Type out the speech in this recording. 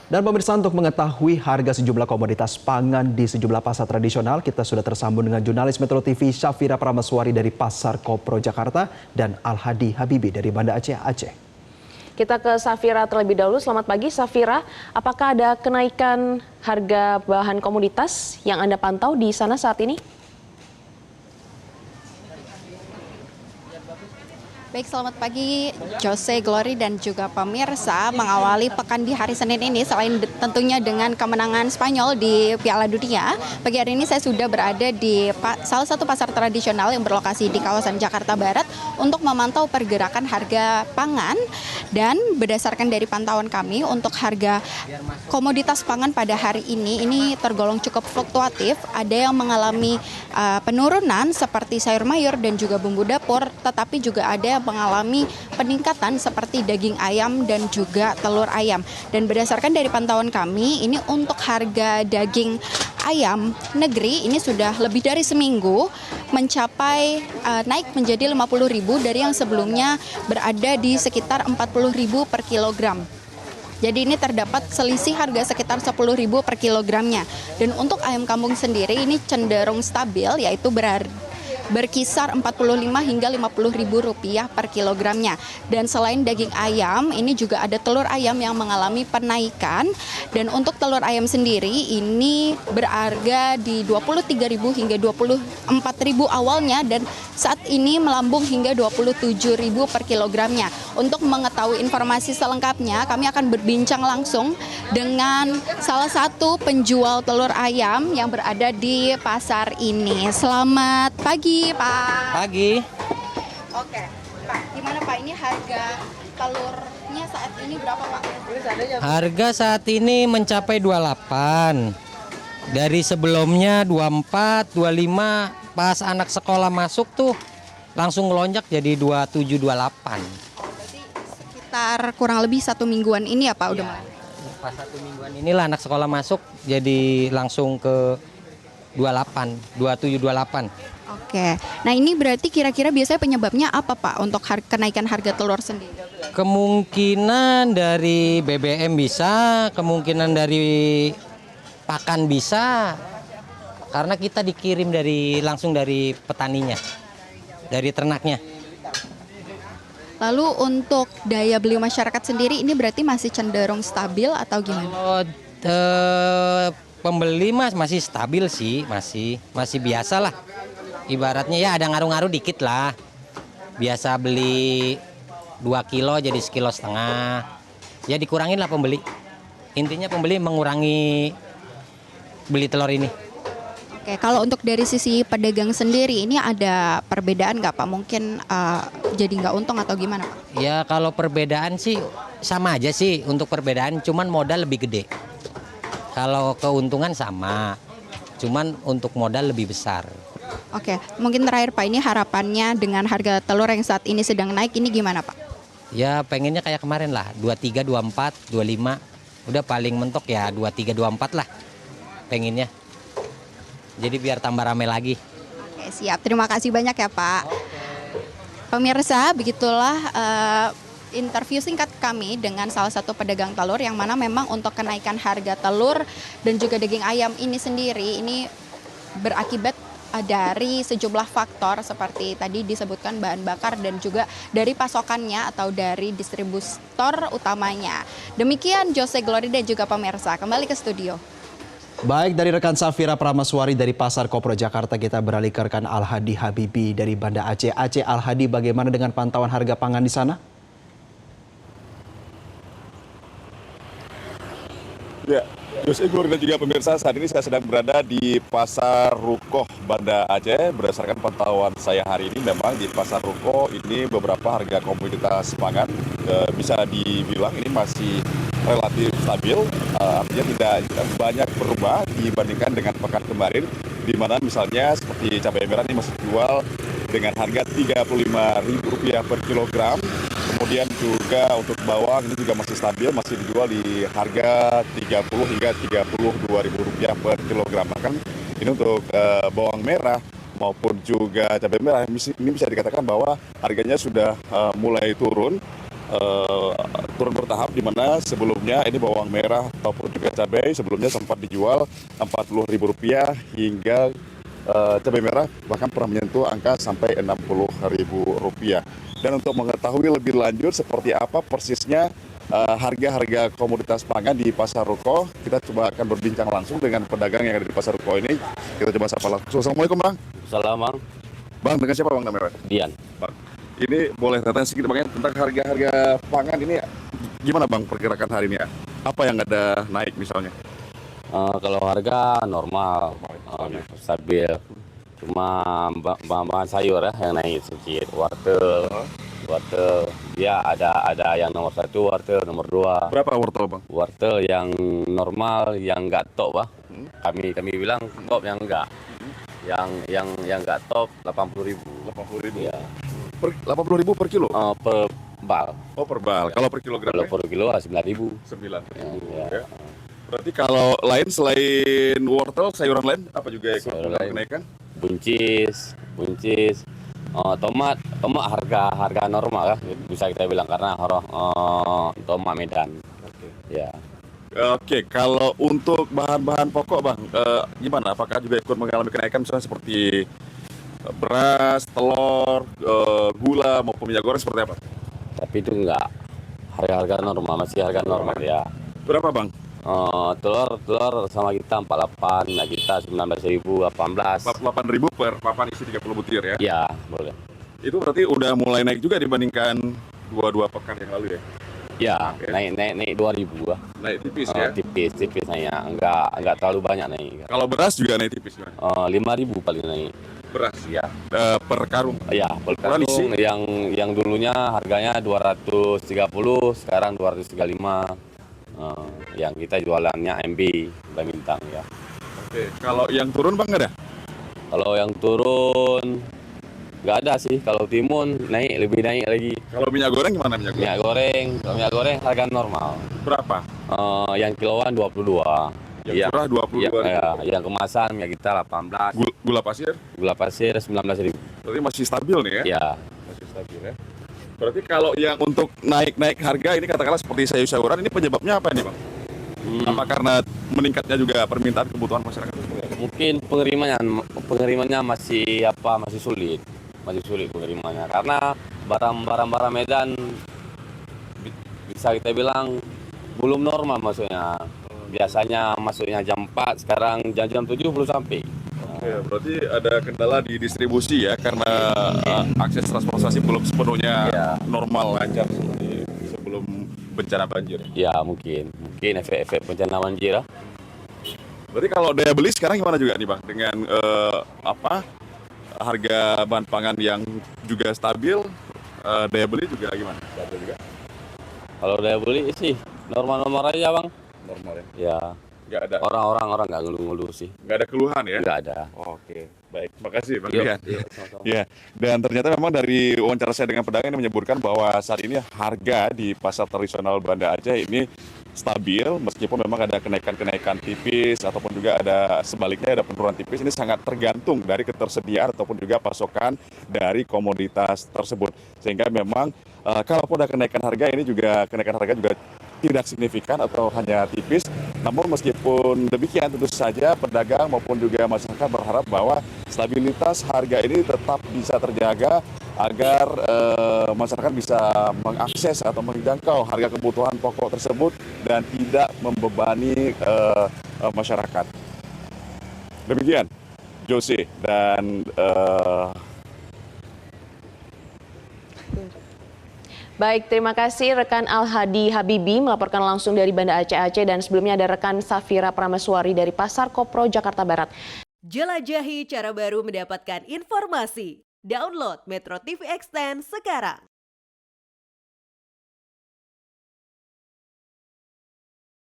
Dan pemirsa, untuk mengetahui harga sejumlah komoditas pangan di sejumlah pasar tradisional, kita sudah tersambung dengan jurnalis Metro TV Syafira Prameswari dari Pasar Kopro Jakarta dan Al-Hadi Habibi dari Banda Aceh, Aceh. Kita ke Syafira terlebih dahulu. Selamat pagi Syafira, apakah ada kenaikan harga bahan komoditas yang Anda pantau di sana saat ini? Baik, selamat pagi Jose, Glory dan juga pemirsa. Mengawali pekan di hari Senin ini, selain tentunya dengan kemenangan Spanyol di Piala Dunia, pagi hari ini saya sudah berada di salah satu pasar tradisional yang berlokasi di kawasan Jakarta Barat untuk memantau pergerakan harga pangan. Dan berdasarkan dari pantauan kami, untuk harga komoditas pangan pada hari ini tergolong cukup fluktuatif. Ada yang mengalami penurunan seperti sayur mayur dan juga bumbu dapur, tetapi juga ada yang mengalami peningkatan seperti daging ayam dan juga telur ayam. Dan berdasarkan dari pantauan kami, ini untuk harga daging ayam negeri ini sudah lebih dari seminggu mencapai naik menjadi 50.000 dari yang sebelumnya berada di sekitar 40.000 per kilogram. Jadi ini terdapat selisih harga sekitar 10.000 per kilogramnya. Dan untuk ayam kampung sendiri ini cenderung stabil, yaitu berkisar 45 hingga 50.000 rupiah per kilogramnya. Dan selain daging ayam, ini juga ada telur ayam yang mengalami penaikan. Dan untuk telur ayam sendiri ini berharga di 23.000 hingga 24.000 awalnya, dan saat ini melambung hingga 27.000 per kilogramnya. Untuk mengetahui informasi selengkapnya, kami akan berbincang langsung dengan salah satu penjual telur ayam yang berada di pasar ini. Selamat pagi, Pak. Pagi. Oke, Pak, gimana Pak, ini harga telurnya saat ini berapa Pak? Harga saat ini mencapai 28. Dari sebelumnya 24, 25, pas anak sekolah masuk tuh langsung ngelonjak jadi 27, 28. Berarti sekitar kurang lebih 1 mingguan ini ya Pak udah mulai? Pas 1 mingguan inilah anak sekolah masuk jadi langsung ke 28, 27, 28. Oke, nah ini berarti kira-kira biasanya penyebabnya apa Pak untuk kenaikan harga telur sendiri? Kemungkinan dari BBM bisa, kemungkinan dari pakan bisa, karena kita dikirim langsung dari petaninya, dari ternaknya. Lalu untuk daya beli masyarakat sendiri ini berarti masih cenderung stabil atau gimana? Kalau pembeli masih stabil sih, masih biasa lah. Ibaratnya ya ada ngaruh-ngaruh dikit lah. Biasa beli 2 kilo jadi 1,5 kilo. Ya dikurangin lah pembeli. Intinya pembeli mengurangi beli telur ini. Oke, kalau untuk dari sisi pedagang sendiri ini ada perbedaan nggak Pak? Mungkin jadi nggak untung atau gimana Pak? Ya kalau perbedaan sih sama aja sih, untuk perbedaan cuman modal lebih gede. Kalau keuntungan sama, cuman untuk modal lebih besar. Oke, mungkin terakhir Pak, ini harapannya dengan harga telur yang saat ini sedang naik ini gimana Pak? Ya pengennya kayak kemarin lah, 23, 24, 25. Udah paling mentok ya 23, 24 lah pengennya. Jadi biar tambah rame lagi. Oke, siap. Terima kasih banyak ya Pak. Pemirsa, begitulah interview singkat kami dengan salah satu pedagang telur yang mana memang untuk kenaikan harga telur dan juga daging ayam ini sendiri ini berakibat dari sejumlah faktor seperti tadi disebutkan bahan bakar dan juga dari pasokannya atau dari distributor utamanya. Demikian Jose, Glory dan juga pemirsa, kembali ke studio. Baik, dari rekan Syafira Prameswari dari Pasar Kopro Jakarta, kita beralih ke rekan Al-Hadi Habibi dari Banda Aceh. Aceh, Al-Hadi, bagaimana dengan pantauan harga pangan di sana? Ya, Jose, Glory dan juga pemirsa, saat ini saya sedang berada di Pasar Rukoh Banda Aceh. Berdasarkan pantauan saya hari ini, memang di Pasar Rukoh ini beberapa harga komoditas pangan bisa dibilang ini masih relatif stabil, artinya tidak banyak berubah dibandingkan dengan pekan kemarin, di mana misalnya seperti cabai merah ini masih jual dengan harga Rp35.000 per kilogram. Kemudian juga untuk bawang ini juga masih stabil, masih dijual di harga Rp30 hingga Rp32.000 per kilogram. Bahkan ini untuk bawang merah maupun juga cabai merah ini bisa dikatakan bahwa harganya sudah mulai turun. eh, turun bertahap, di mana sebelumnya ini bawang merah ataupun juga cabai sebelumnya sempat dijual Rp40.000 hingga cabai merah bahkan pernah menyentuh angka sampai Rp60.000. Dan untuk mengetahui lebih lanjut seperti apa persisnya harga-harga komoditas pangan di Pasar Ruko, kita coba akan berbincang langsung dengan pedagang yang ada di Pasar Ruko ini. Kita coba sapa langsung. Assalamualaikum Bang. Salam Bang. Bang, dengan siapa Bang namanya? Dian. Bang, ini boleh tanya sedikit Bang ya, tentang harga-harga pangan ini gimana Bang pergerakan hari ini ya? Apa yang ada naik misalnya? Kalau harga normal, stabil. Cuma bahan-bahan sayur ya yang naik sedikit. Wortel, ya ada yang nomor 1 wortel, nomor 2 Berapa wortel Bang? wortel yang normal, yang enggak top bah. Kami bilang top yang enggak. Yang enggak top 80.000. 80.000. Ya. 80.000 per kilo? Per bal. Oh per bal. Kalau per kilogram? Kalau per kilo 9.000. 9.000. Ya. Ya. Berarti kalau lain selain wortel, sayuran lain apa juga ikut Sayuran mengalami lain. kenaikan? buncis, tomat harga normal ya bisa kita bilang karena tomat Medan. Ya. Oke, kalau untuk bahan-bahan pokok Bang, gimana? Apakah juga ikut mengalami kenaikan misalnya seperti beras, telur, gula maupun minyak goreng seperti apa? Tapi itu enggak harga normal, masih harga normal ya. Berapa Bang? Telur sama kita 48, nah kita 19.000, 18. 48.000 per papan isi 30 butir ya? Ya, boleh. Itu berarti udah mulai naik juga dibandingkan dua pekan yang lalu ya? Ya, naik 2.000 lah. Naik tipis ya? Tipis naiknya, enggak terlalu banyak naik. Kalau beras juga naik tipis kan? 5.000 paling naik. Beras? Ya. Per karung? Ya, per Ukuran isi? karung yang dulunya harganya 230, sekarang 235. Yang kita jualannya MB Bintang ya. Oke, kalau yang turun Bang nggak ada? Kalau yang turun nggak ada sih. Kalau timun lebih naik lagi. Kalau minyak goreng gimana minyak goreng? Kalau minyak goreng harga normal. Berapa? Yang kiloan 22. Yang murah 22.000. Yang kemasan ya kita 18. Gula pasir? Gula pasir 19.000. Berarti masih stabil nih ya? Ya. Masih stabil ya. Berarti kalau yang untuk naik harga ini katakanlah seperti sayur-sayuran, ini penyebabnya apa ini Bang? Apa karena meningkatnya juga permintaan kebutuhan masyarakat? Mungkin pengirimannya masih sulit. Masih sulit pengirimannya karena barang-barang Medan bisa kita bilang belum normal maksudnya. Biasanya masuknya jam 4, sekarang jam 7 belum sampai. Oke, berarti ada kendala di distribusi ya karena akses transportasi belum sepenuhnya normal lancar seperti sebelum bencana banjir. Ya mungkin efek bencana banjir. Berarti kalau daya beli sekarang gimana juga nih Bang dengan harga bahan pangan yang juga stabil, daya beli juga gimana? Stabil juga. Kalau daya beli sih normal-normal aja Bang. Normal ya. Ya. Nggak ada. Orang nggak ngeluh-ngeluh sih. Nggak ada keluhan ya? Nggak ada. Oke, baik. Makasih Bang Yuk, Dian. sama-sama. Ya, dan ternyata memang dari wawancara saya dengan pedagang ini menyebutkan bahwa saat ini harga di pasar tradisional Banda Aceh ini stabil meskipun memang ada kenaikan-kenaikan tipis ataupun juga ada sebaliknya ada penurunan tipis. Ini sangat tergantung dari ketersediaan ataupun juga pasokan dari komoditas tersebut. Sehingga memang kalaupun ada kenaikan harga ini juga kenaikan harga juga tidak signifikan atau hanya tipis. Namun meskipun demikian tentu saja pedagang maupun juga masyarakat berharap bahwa stabilitas harga ini tetap bisa terjaga agar masyarakat bisa mengakses atau menjangkau harga kebutuhan pokok tersebut dan tidak membebani masyarakat. Demikian Jose dan Baik, terima kasih rekan Al-Hadi Habibi melaporkan langsung dari Banda Aceh dan sebelumnya ada rekan Safira Prameswari dari Pasar Kopro, Jakarta Barat. Jelajahi cara baru mendapatkan informasi. Download Metro TV Extend sekarang.